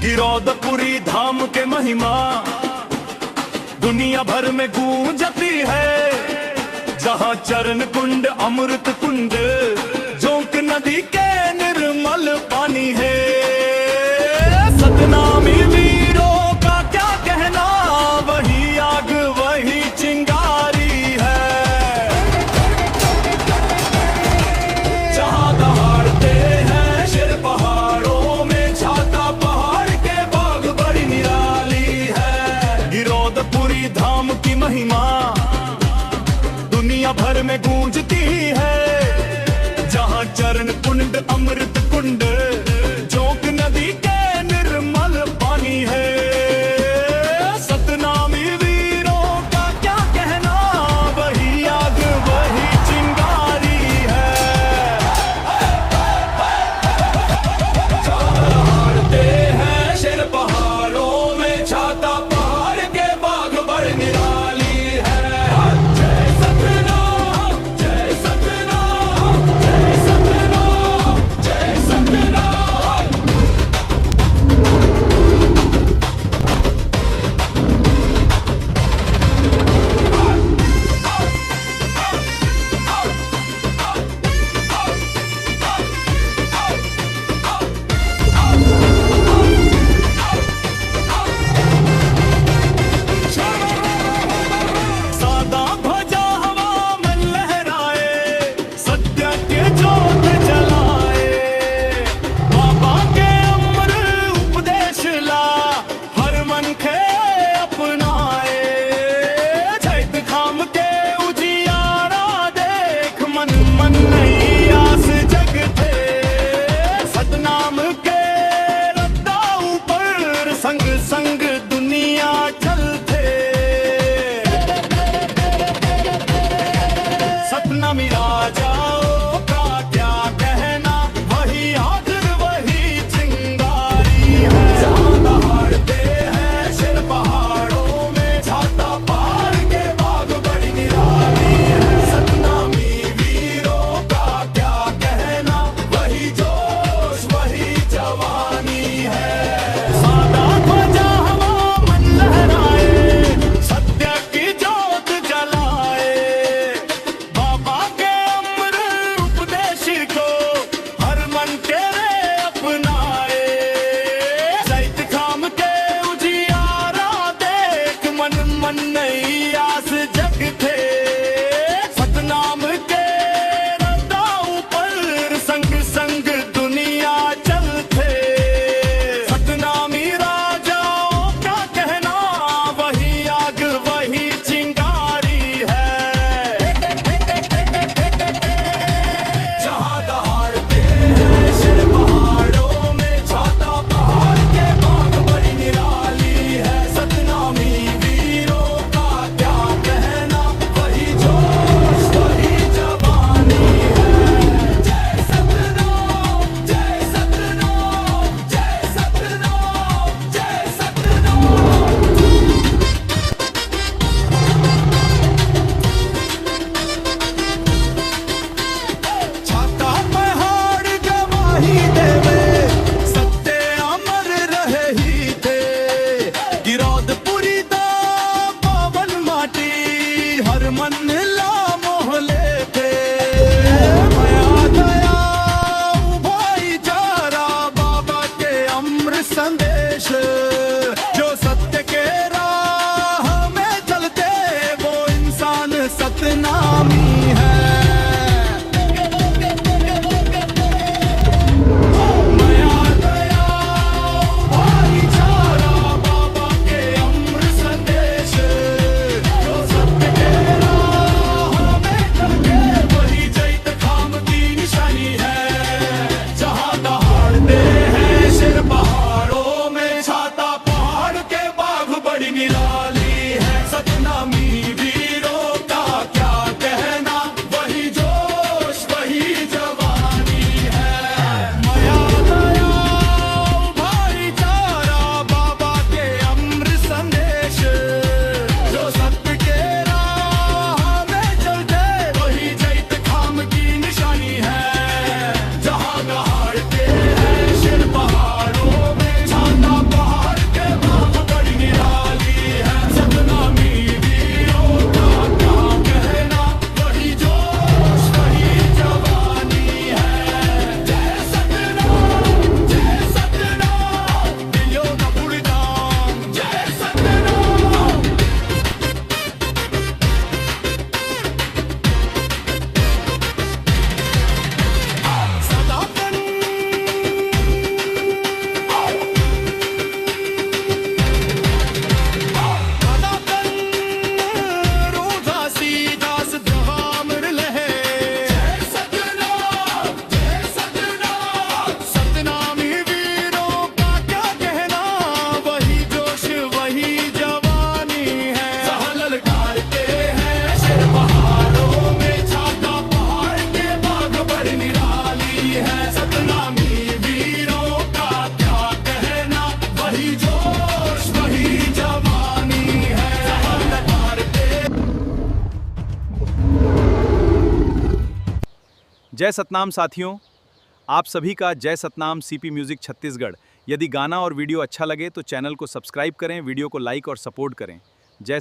गिरौदपुरी धाम के महिमा दुनिया भर में गूंजती है। जहाँ चरण कुंड अमृत कुंड जोंक नदी के निर्मल पानी है। सतनामी वीरों का क्या कहना, वही आग वही चिंगारी है। जहाँ दहाड़ते हैं शेर पहाड़ों में, छाता पहाड़ के बाग बड़ी निराली है। गिरौदपुरी धाम की महिमा दुनिया भर में गूंजती है। जहाँ चरण कुंड अमृत कुंड जोंक नदी के निर्मल पानी है। सतनामी वीरों का क्या कहना, वही आग वही चिंगारी है। हारते हैं शेर पहाड़ों में, छाता पहाड़ के बाग बड़ निराली है। जय सतनाम जय सतनाम जय सतनाम जय सतनाम। सादा ध्वजा हवा में लहराए, सत्य के ज्योत जलाए। बाबा के अमर उपदेश ला, हर मन के अपनाए। चैत खाम के उजियारा देख, मन मन नई आस जगते। सतनाम के रद्दा ऊपर संग संग दुनिया चलते। सतनामी राजाओं का क्या कहना, वही आखिर वही चिंगारी है। जहाँ दहाड़ते हैं शेर पहाड़ों में, छाता पहाड़ के बाग बड़ी निराली है। सतनामी वीरों का क्या कहना, वही जोश वही जवानी है। सादा ध्वजा हवा मन लहराए, सत्य की ज्योत जलाए। बाबा के अमर उपदेश को हर मन तेरे अपनाए। चैत खाम के उजियारा देख, मन मन नई आस जगते। सतनाम के रद्दा ऊपर संग संग दुनिया चलते। सतनामी राजाओं का कहना, वही आग वही चिंगारी है। जहाँ दहाड़ते हैं शेर पहाड़ों में, छाता पहाड़ के बाग बड़ी निराली है। सतनामी वीरों का क्या कहना, वही जोश वही जवानी है। जय सतनाम जय सतनाम जय सतनाम जय सतनाम। छाता पहाड़ गवाही देवे, सत्य अमर रहे ही थे। गिरौदपुरी दा पावन माटी, हर मन ला मोहले थे। माया दया भाईचारा, बाबा के अमृत संदेश। जो सत्य के राह में चलते, वो इंसान सतनामी है। जय सतनाम साथियों, आप सभी का जय सतनाम सीपी म्यूजिक छत्तीसगढ़। यदि गाना और वीडियो अच्छा लगे तो चैनल को सब्सक्राइब करें, वीडियो को लाइक और सपोर्ट करें। जय